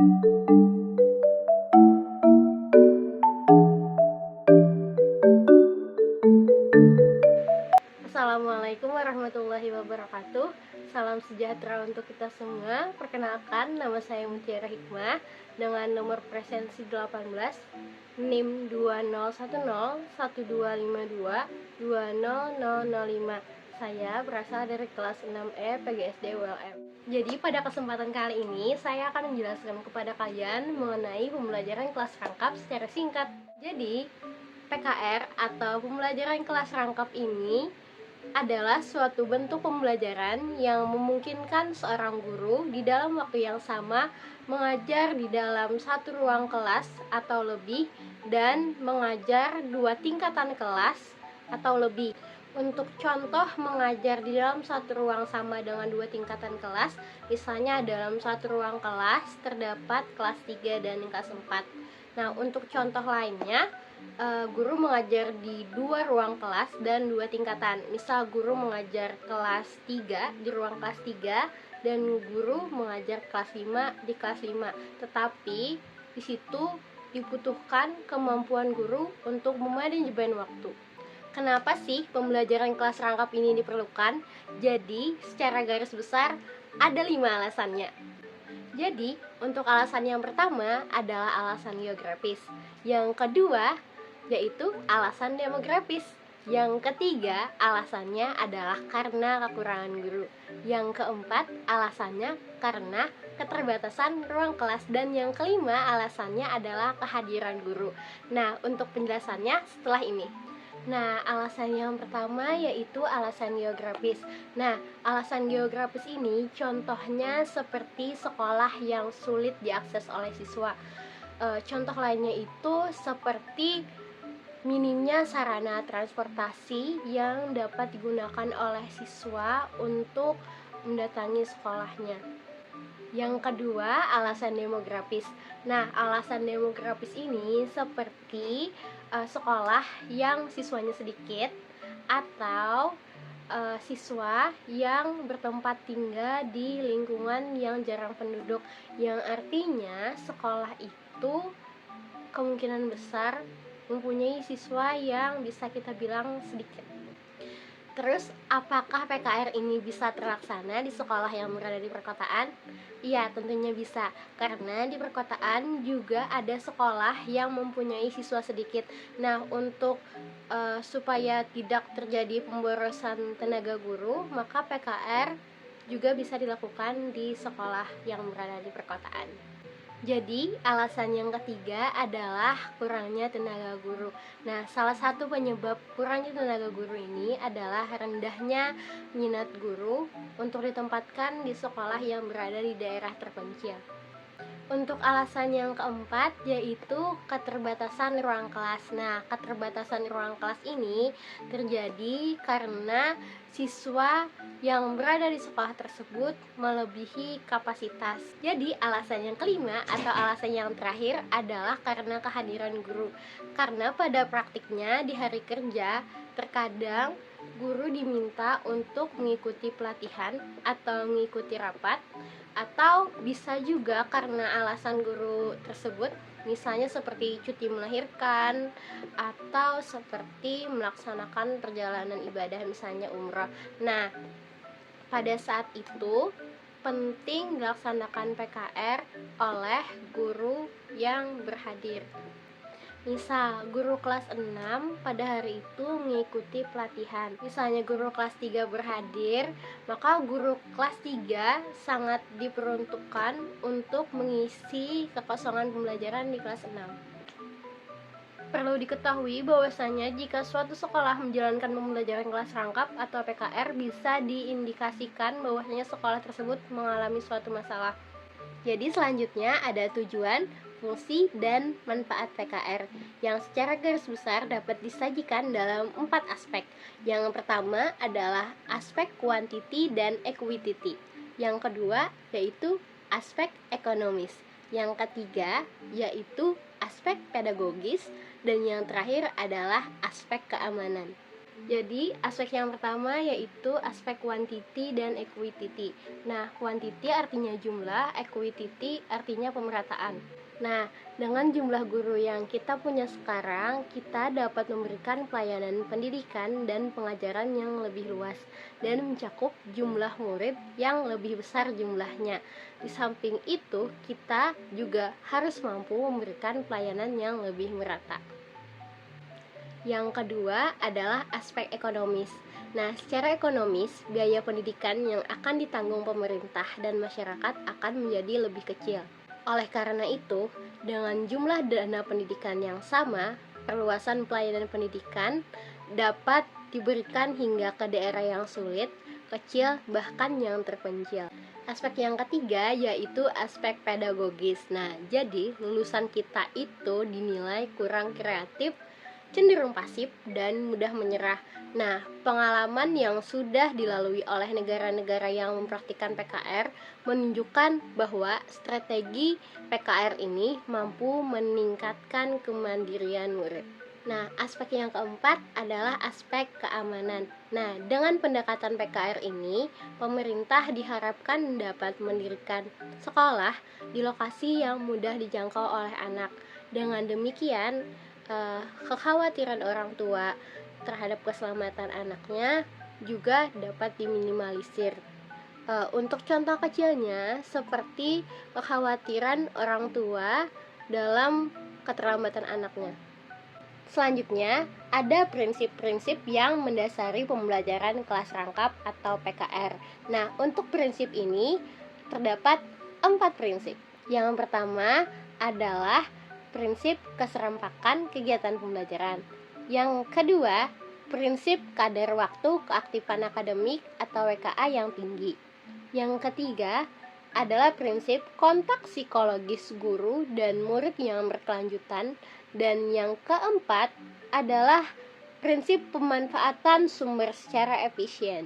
Assalamualaikum warahmatullahi wabarakatuh. Salam sejahtera untuk kita semua. Perkenalkan, nama saya Mutiara Hikmah dengan nomor presensi 18, NIM 20101252200005. Saya berasal dari kelas 6E PGSD ULM. Jadi pada kesempatan kali ini saya akan menjelaskan kepada kalian mengenai pembelajaran kelas rangkap secara singkat. Jadi PKR atau pembelajaran kelas rangkap ini adalah suatu bentuk pembelajaran yang memungkinkan seorang guru di dalam waktu yang sama mengajar di dalam satu ruang kelas atau lebih dan mengajar dua tingkatan kelas atau lebih. Untuk contoh mengajar di dalam satu ruang sama dengan dua tingkatan kelas, misalnya dalam satu ruang kelas terdapat kelas 3 dan kelas 4. Nah, untuk contoh lainnya, guru mengajar di dua ruang kelas dan dua tingkatan. Misal guru mengajar kelas 3 di ruang kelas 3 dan guru mengajar kelas 5 di kelas 5. Tetapi di situ dibutuhkan kemampuan guru untuk memanajemen waktu. Kenapa sih pembelajaran kelas rangkap ini diperlukan? Jadi, secara garis besar ada 5 alasannya. Jadi, untuk alasan yang pertama adalah alasan geografis. Yang kedua, yaitu alasan demografis. Yang ketiga, alasannya adalah karena kekurangan guru. Yang keempat, alasannya karena keterbatasan ruang kelas. Dan yang kelima, alasannya adalah kehadiran guru. Nah, untuk penjelasannya setelah ini. Nah, alasan yang pertama yaitu alasan geografis. Nah, alasan geografis ini contohnya seperti sekolah yang sulit diakses oleh siswa. Contoh lainnya itu seperti minimnya sarana transportasi yang dapat digunakan oleh siswa untuk mendatangi sekolahnya. Yang kedua, alasan demografis. Nah, alasan demografis ini seperti sekolah yang siswanya sedikit atau siswa yang bertempat tinggal di lingkungan yang jarang penduduk, yang artinya sekolah itu kemungkinan besar mempunyai siswa yang bisa kita bilang sedikit. Terus, apakah PKR ini bisa terlaksana di sekolah yang berada di perkotaan? Iya, tentunya bisa, karena di perkotaan juga ada sekolah yang mempunyai siswa sedikit. Nah, untuk supaya tidak terjadi pemborosan tenaga guru, maka PKR juga bisa dilakukan di sekolah yang berada di perkotaan. Jadi, alasan yang ketiga adalah kurangnya tenaga guru. Nah, salah satu penyebab kurangnya tenaga guru ini adalah rendahnya minat guru untuk ditempatkan di sekolah yang berada di daerah terpencil. Untuk alasan yang keempat yaitu keterbatasan ruang kelas. Nah, keterbatasan ruang kelas ini terjadi karena siswa yang berada di sekolah tersebut melebihi kapasitas. Jadi, alasan yang kelima atau alasan yang terakhir adalah karena kehadiran guru. Karena pada praktiknya di hari kerja, terkadang guru diminta untuk mengikuti pelatihan atau mengikuti rapat, atau bisa juga karena alasan guru tersebut, misalnya seperti cuti melahirkan atau seperti melaksanakan perjalanan ibadah, misalnya umrah. Nah, pada saat itu penting dilaksanakan PKR oleh guru yang berhadir. Misal, guru kelas 6 pada hari itu mengikuti pelatihan. Misalnya guru kelas 3 berhadir, maka guru kelas 3 sangat diperuntukkan untuk mengisi kekosongan pembelajaran di kelas 6. Perlu diketahui bahwasanya jika suatu sekolah menjalankan pembelajaran kelas rangkap atau PKR, bisa diindikasikan bahwasanya sekolah tersebut mengalami suatu masalah. Jadi selanjutnya ada tujuan, fungsi, dan manfaat PKR yang secara garis besar dapat disajikan dalam 4 aspek. Yang pertama adalah aspek quantity dan equity. Yang kedua yaitu aspek ekonomis. Yang ketiga yaitu aspek pedagogis, dan yang terakhir adalah aspek keamanan. Jadi, aspek yang pertama yaitu aspek quantity dan equity. Nah, quantity artinya jumlah, equity artinya pemerataan. Nah, dengan jumlah guru yang kita punya sekarang, kita dapat memberikan pelayanan pendidikan dan pengajaran yang lebih luas dan mencakup jumlah murid yang lebih besar jumlahnya. Di samping itu, kita juga harus mampu memberikan pelayanan yang lebih merata. Yang kedua adalah aspek ekonomis. Nah, secara ekonomis, biaya pendidikan yang akan ditanggung pemerintah dan masyarakat akan menjadi lebih kecil. Oleh karena itu, dengan jumlah dana pendidikan yang sama, perluasan pelayanan pendidikan dapat diberikan hingga ke daerah yang sulit, kecil, bahkan yang terpencil. Aspek yang ketiga yaitu aspek pedagogis. Nah, jadi lulusan kita itu dinilai kurang kreatif, cenderung pasif, dan mudah menyerah. Nah, pengalaman yang sudah dilalui oleh negara-negara yang mempraktikkan PKR menunjukkan bahwa strategi PKR ini mampu meningkatkan kemandirian murid. Nah, aspek yang keempat adalah aspek keamanan. Nah, dengan pendekatan PKR ini, pemerintah diharapkan dapat mendirikan sekolah di lokasi yang mudah dijangkau oleh anak. Dengan demikian, kekhawatiran orang tua terhadap keselamatan anaknya juga dapat diminimalisir. Untuk contoh kecilnya, seperti kekhawatiran orang tua dalam keterlambatan anaknya. Selanjutnya, ada prinsip-prinsip yang mendasari pembelajaran kelas rangkap atau PKR. Nah, untuk prinsip ini terdapat 4 prinsip. Yang pertama adalah prinsip keserempakan kegiatan pembelajaran. Yang kedua, prinsip kadar waktu keaktifan akademik atau WKA yang tinggi. Yang ketiga adalah prinsip kontak psikologis guru dan murid yang berkelanjutan. Dan yang keempat adalah prinsip pemanfaatan sumber secara efisien.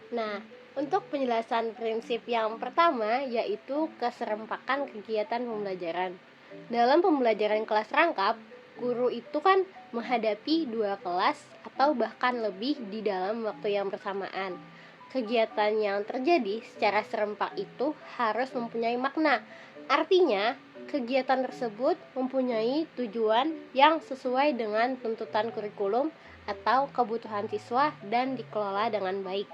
Nah, untuk penjelasan prinsip yang pertama yaitu keserempakan kegiatan pembelajaran. Dalam pembelajaran kelas rangkap, guru itu kan menghadapi 2 kelas atau bahkan lebih di dalam waktu yang bersamaan. Kegiatan yang terjadi secara serempak itu harus mempunyai makna. Artinya, kegiatan tersebut mempunyai tujuan yang sesuai dengan tuntutan kurikulum atau kebutuhan siswa dan dikelola dengan baik.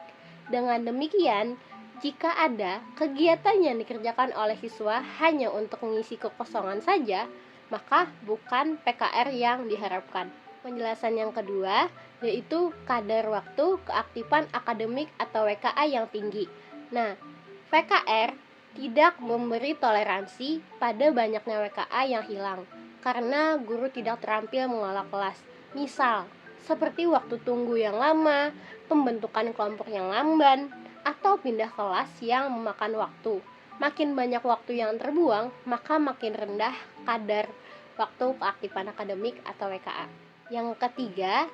Dengan demikian, jika ada kegiatan yang dikerjakan oleh siswa hanya untuk mengisi kekosongan saja, maka bukan PKR yang diharapkan. Penjelasan yang kedua yaitu kadar waktu keaktifan akademik atau WKA yang tinggi. Nah, PKR tidak memberi toleransi pada banyaknya WKA yang hilang karena guru tidak terampil mengelola kelas. Misal, seperti waktu tunggu yang lama, pembentukan kelompok yang lamban, atau pindah kelas yang memakan waktu. Makin banyak waktu yang terbuang, maka makin rendah kadar waktu keaktifan akademik atau WKA. Yang ketiga,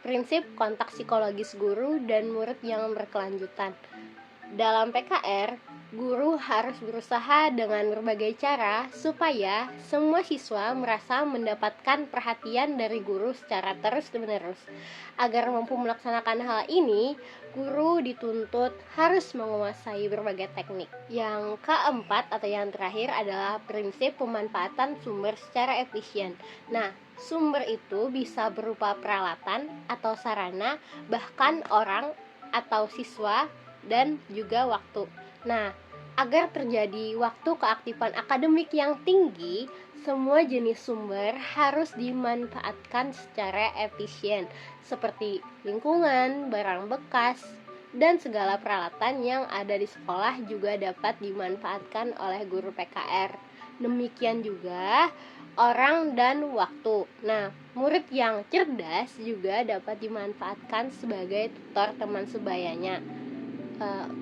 prinsip kontak psikologis guru dan murid yang berkelanjutan. Dalam PKR, guru harus berusaha dengan berbagai cara supaya semua siswa merasa mendapatkan perhatian dari guru secara terus-menerus. Agar mampu melaksanakan hal ini, guru dituntut harus menguasai berbagai teknik. Yang keempat atau yang terakhir adalah prinsip pemanfaatan sumber secara efisien. Nah, sumber itu bisa berupa peralatan atau sarana, bahkan orang atau siswa, dan juga waktu. Nah, agar terjadi waktu keaktifan akademik yang tinggi, semua jenis sumber harus dimanfaatkan secara efisien, seperti lingkungan, barang bekas, dan segala peralatan yang ada di sekolah juga dapat dimanfaatkan oleh guru PKR. Demikian juga orang dan waktu. Nah, murid yang cerdas juga dapat dimanfaatkan sebagai tutor teman sebayanya.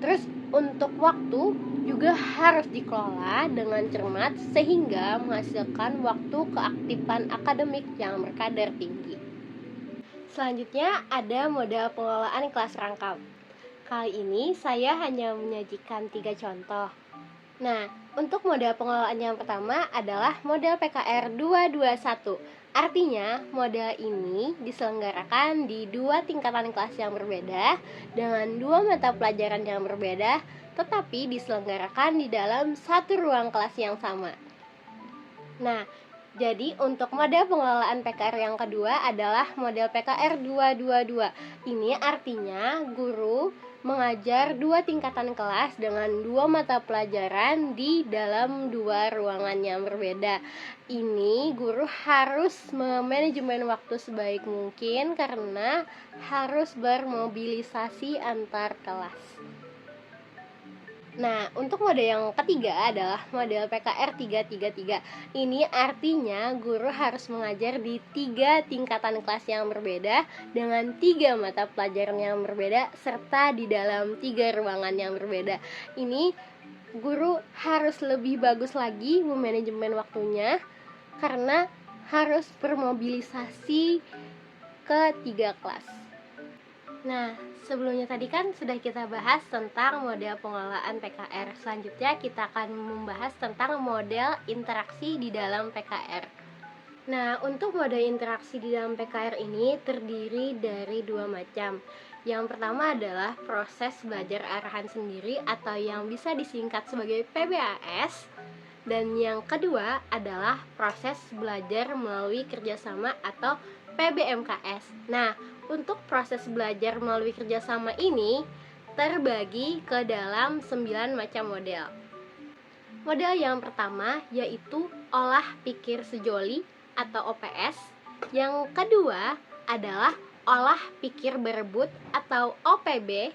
Terus untuk waktu juga harus dikelola dengan cermat sehingga menghasilkan waktu keaktifan akademik yang berkadar tinggi. Selanjutnya ada model pengelolaan kelas rangkap. Kali ini saya hanya menyajikan 3 contoh. Nah, untuk model pengelolaan yang pertama adalah model PKR 221. Artinya, model ini diselenggarakan di dua tingkatan kelas yang berbeda dengan dua mata pelajaran yang berbeda, tetapi diselenggarakan di dalam satu ruang kelas yang sama. Nah, jadi untuk model pengelolaan PKR yang kedua adalah model PKR 222. Ini artinya guru mengajar dua tingkatan kelas dengan dua mata pelajaran di dalam dua ruangan yang berbeda. Ini guru harus memanajemen waktu sebaik mungkin karena harus bermobilisasi antar kelas. Nah, untuk mode yang ketiga adalah model PKR 333. Ini artinya guru harus mengajar di 3 tingkatan kelas yang berbeda dengan 3 mata pelajaran yang berbeda serta di dalam 3 ruangan yang berbeda. Ini guru harus lebih bagus lagi memanajemen waktunya karena harus bermobilisasi ke 3 kelas. Nah, sebelumnya tadi kan sudah kita bahas tentang model pengelolaan PKR. Selanjutnya kita akan membahas tentang model interaksi di dalam PKR. Nah, untuk model interaksi di dalam PKR ini terdiri dari 2 macam. Yang pertama adalah proses belajar arahan sendiri atau yang bisa disingkat sebagai PBAS. Dan yang kedua adalah proses belajar melalui kerjasama atau PBMKS. Nah, untuk proses belajar melalui kerjasama ini terbagi ke dalam 9 macam model. Model yang pertama yaitu olah pikir sejoli atau OPS. Yang kedua adalah olah pikir berebut atau OPB.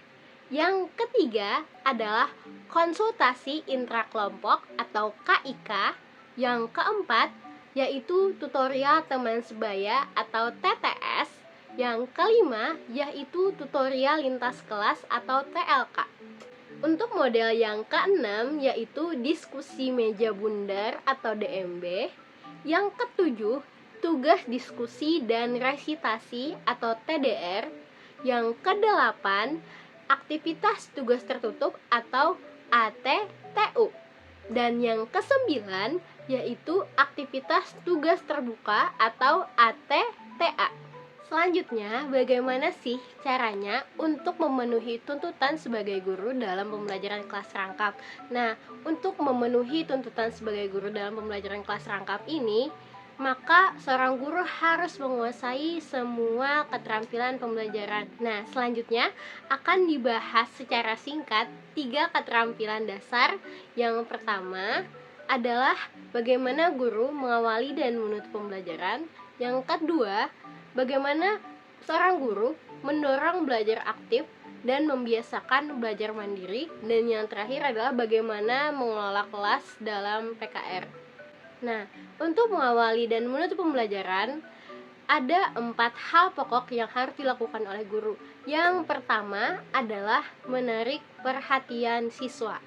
Yang ketiga adalah konsultasi intrakelompok atau KIK. Yang keempat yaitu tutorial teman sebaya atau TTS. Yang kelima yaitu tutorial lintas kelas atau TLK. Untuk model yang keenam yaitu diskusi meja bundar atau DMB. Yang ketujuh tugas diskusi dan resitasi atau TDR. Yang kedelapan aktivitas tugas tertutup atau ATTU. Dan yang kesembilan yaitu aktivitas tugas terbuka atau ATTA. Selanjutnya, bagaimana sih caranya untuk memenuhi tuntutan sebagai guru dalam pembelajaran kelas rangkap? Nah, untuk memenuhi tuntutan sebagai guru dalam pembelajaran kelas rangkap ini, maka seorang guru harus menguasai semua keterampilan pembelajaran. Nah, selanjutnya akan dibahas secara singkat 3 keterampilan dasar. Yang pertama adalah bagaimana guru mengawali dan menutup pembelajaran. Yang kedua, bagaimana seorang guru mendorong belajar aktif dan membiasakan belajar mandiri. Dan yang terakhir adalah bagaimana mengelola kelas dalam PKR. Nah, untuk mengawali dan menutup pembelajaran, ada 4 hal pokok yang harus dilakukan oleh guru. Yang pertama adalah menarik perhatian siswa.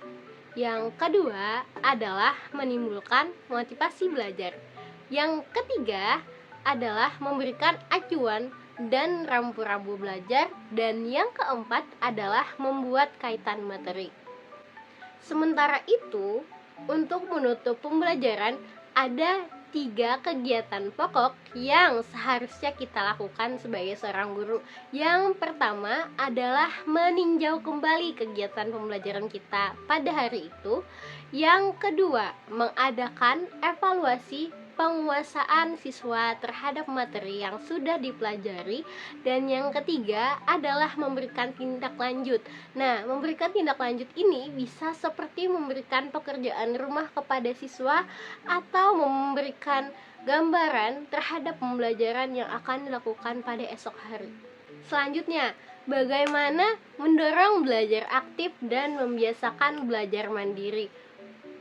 Yang kedua adalah menimbulkan motivasi belajar. Yang ketiga adalah memberikan acuan dan rambu-rambu belajar. Dan yang keempat adalah membuat kaitan materi. Sementara itu, untuk menutup pembelajaran ada 3 kegiatan pokok yang seharusnya kita lakukan sebagai seorang guru. Yang pertama adalah meninjau kembali kegiatan pembelajaran kita pada hari itu. Yang kedua, mengadakan evaluasi penguasaan siswa terhadap materi yang sudah dipelajari. Dan yang ketiga adalah memberikan tindak lanjut. Nah, memberikan tindak lanjut ini bisa seperti memberikan pekerjaan rumah kepada siswa atau memberikan gambaran terhadap pembelajaran yang akan dilakukan pada esok hari. Selanjutnya, bagaimana mendorong belajar aktif dan membiasakan belajar mandiri.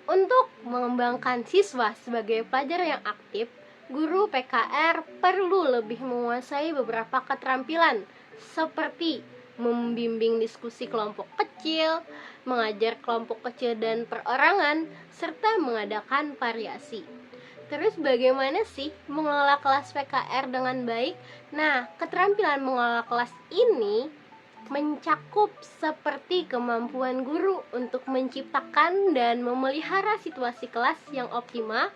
Untuk mengembangkan siswa sebagai pelajar yang aktif, guru PKR perlu lebih menguasai beberapa keterampilan seperti membimbing diskusi kelompok kecil, mengajar kelompok kecil dan perorangan, serta mengadakan variasi. Terus bagaimana sih mengelola kelas PKR dengan baik? Nah, keterampilan mengelola kelas ini mencakup seperti kemampuan guru untuk menciptakan dan memelihara situasi kelas yang optimal,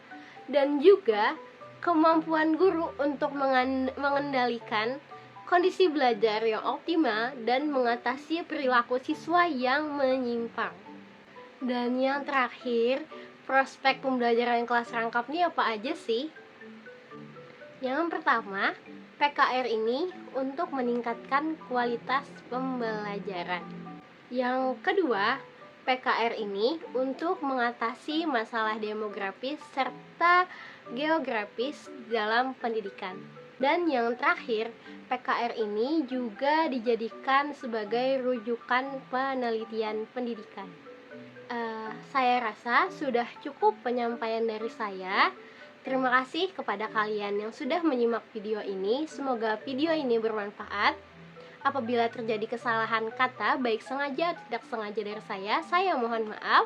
dan juga kemampuan guru untuk mengendalikan kondisi belajar yang optimal dan mengatasi perilaku siswa yang menyimpang. Dan yang terakhir, prospek pembelajaran kelas rangkap ini apa aja sih? Yang pertama, PKR ini untuk meningkatkan kualitas pembelajaran. Yang kedua, PKR ini untuk mengatasi masalah demografis serta geografis dalam pendidikan. Dan yang terakhir, PKR ini juga dijadikan sebagai rujukan penelitian pendidikan. Saya rasa sudah cukup penyampaian dari saya. Terima kasih kepada kalian yang sudah menyimak video ini. Semoga video ini bermanfaat. Apabila terjadi kesalahan kata, baik sengaja atau tidak sengaja dari saya mohon maaf.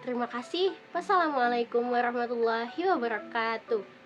Terima kasih. Wassalamualaikum warahmatullahi wabarakatuh.